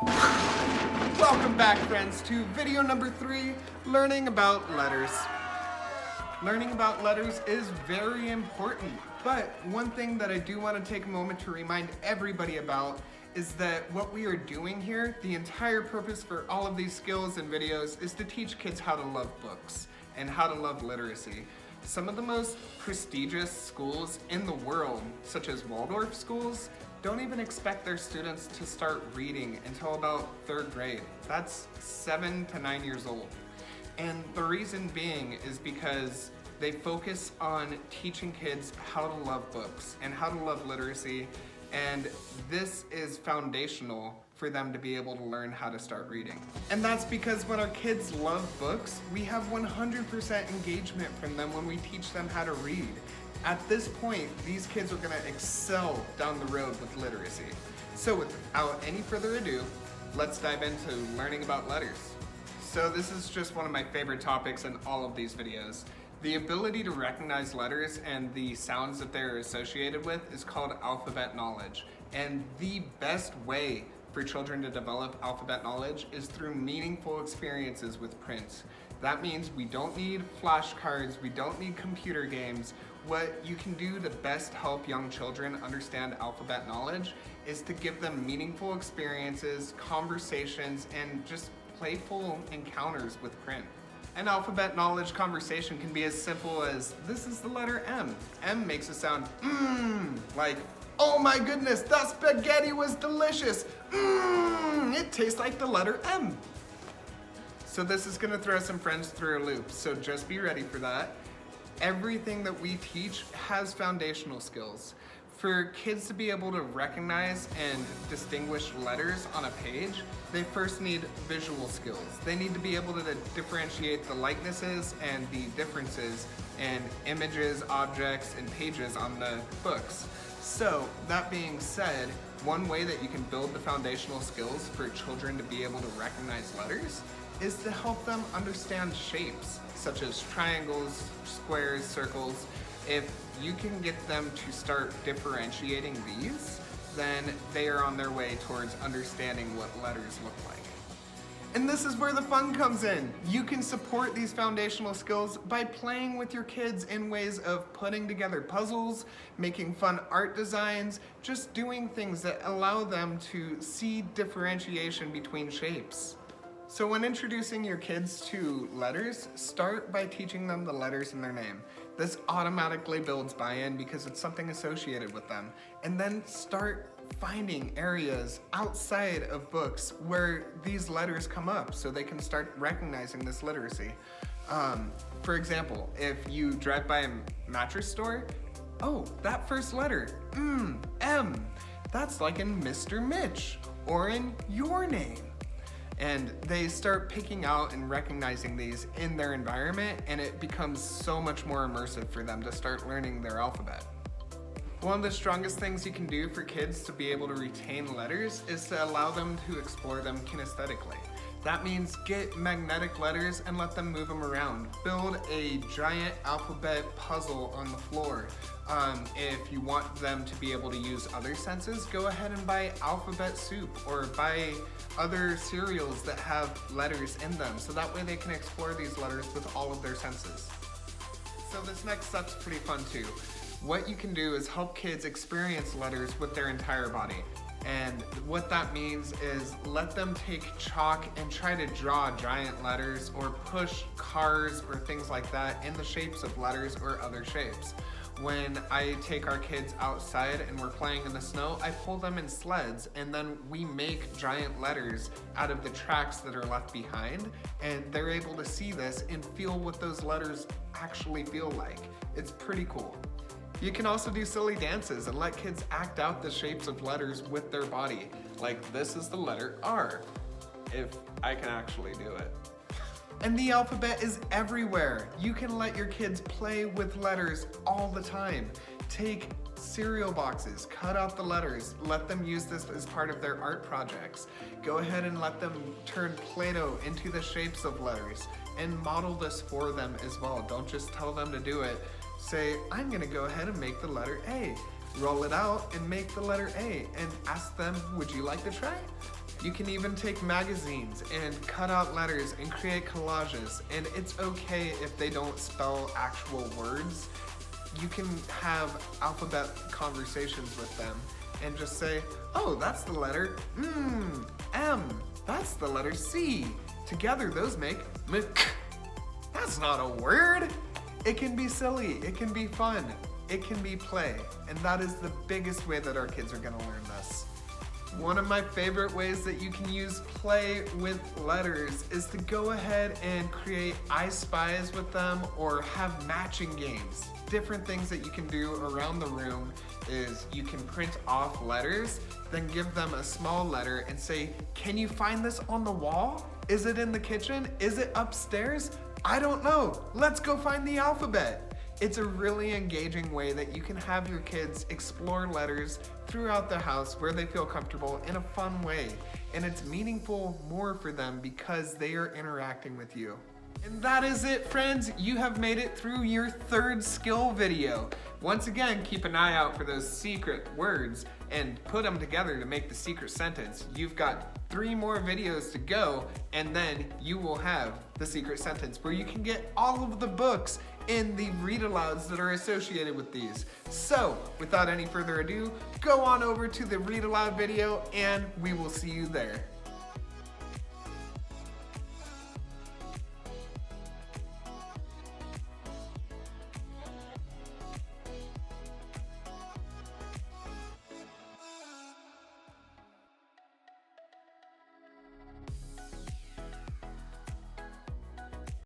Welcome back, friends, to video number 3, learning about letters. Learning about letters is very important, but one thing that I do want to take a moment to remind everybody about is that what we are doing here, the entire purpose for all of these skills and videos, is to teach kids how to love books and how to love literacy. Some of the most prestigious schools in the world, such as Waldorf schools, don't even expect their students to start reading until about 3rd grade. That's 7 to 9 years old. And the reason being is because they focus on teaching kids how to love books and how to love literacy, and this is foundational for them to be able to learn how to start reading. And that's because when our kids love books, we have 100% engagement from them when we teach them how to read. At this point, these kids are gonna excel down the road with literacy. So without any further ado, let's dive into learning about letters. So this is just one of my favorite topics in all of these videos. The ability to recognize letters and the sounds that they're associated with is called alphabet knowledge. And the best way for children to develop alphabet knowledge is through meaningful experiences with print. That means we don't need flashcards, we don't need computer games. What you can do to best help young children understand alphabet knowledge is to give them meaningful experiences, conversations, and just playful encounters with print. An alphabet knowledge conversation can be as simple as, this is the letter M. M makes a sound, like, oh my goodness, that spaghetti was delicious. It tastes like the letter M. So this is gonna throw some friends through a loop, so just be ready for that. Everything that we teach has foundational skills. For kids to be able to recognize and distinguish letters on a page, they first need visual skills. They need to be able to differentiate the likenesses and the differences in images, objects, and pages on the books. So, that being said, one way that you can build the foundational skills for children to be able to recognize letters is to help them understand shapes, such as triangles, squares, circles. If you can get them to start differentiating these, then they are on their way towards understanding what letters look like. And this is where the fun comes in. You can support these foundational skills by playing with your kids in ways of putting together puzzles, making fun art designs, just doing things that allow them to see differentiation between shapes. So when introducing your kids to letters, start by teaching them the letters in their name. This automatically builds buy-in because it's something associated with them. And then start finding areas outside of books where these letters come up so they can start recognizing this literacy. For example, if you drive by a mattress store, oh, that first letter, M, that's like in Mr. Mitch or in your name. And they start picking out and recognizing these in their environment, and it becomes so much more immersive for them to start learning their alphabet. One of the strongest things you can do for kids to be able to retain letters is to allow them to explore them kinesthetically. That means get magnetic letters and let them move them around. Build a giant alphabet puzzle on the floor. If you want them to be able to use other senses, go ahead and buy alphabet soup or buy other cereals that have letters in them, so that way they can explore these letters with all of their senses. So this next step's pretty fun too. What you can do is help kids experience letters with their entire body. And what that means is let them take chalk and try to draw giant letters or push cars or things like that in the shapes of letters or other shapes. When I take our kids outside and we're playing in the snow, I pull them in sleds and then we make giant letters out of the tracks that are left behind, and they're able to see this and feel what those letters actually feel like. It's pretty cool. You can also do silly dances and let kids act out the shapes of letters with their body. Like, this is the letter R, if I can actually do it. And the alphabet is everywhere. You can let your kids play with letters all the time. Take cereal boxes, cut out the letters, let them use this as part of their art projects. Go ahead and let them turn Play-Doh into the shapes of letters and model this for them as well. Don't just tell them to do it. Say, I'm gonna go ahead and make the letter A. Roll it out and make the letter A and ask them, would you like to try? You can even take magazines and cut out letters and create collages, and it's okay if they don't spell actual words. You can have alphabet conversations with them and just say, oh, that's the letter M. That's the letter C. Together those make mk. That's not a word. It can be silly, it can be fun, it can be play, and that is the biggest way that our kids are gonna learn this. One of my favorite ways that you can use play with letters is to go ahead and create I Spies with them or have matching games. Different things that you can do around the room is you can print off letters, then give them a small letter and say, can you find this on the wall? Is it in the kitchen? Is it upstairs? I don't know. Let's go find the alphabet. It's a really engaging way that you can have your kids explore letters throughout the house where they feel comfortable in a fun way. And it's meaningful more for them because they are interacting with you. And that is it, friends. You have made it through your third skill video. Once again, keep an eye out for those secret words and put them together to make the secret sentence. You've got 3 more videos to go, and then you will have the secret sentence where you can get all of the books and the read-alouds that are associated with these. So, without any further ado, go on over to the read-aloud video and we will see you there.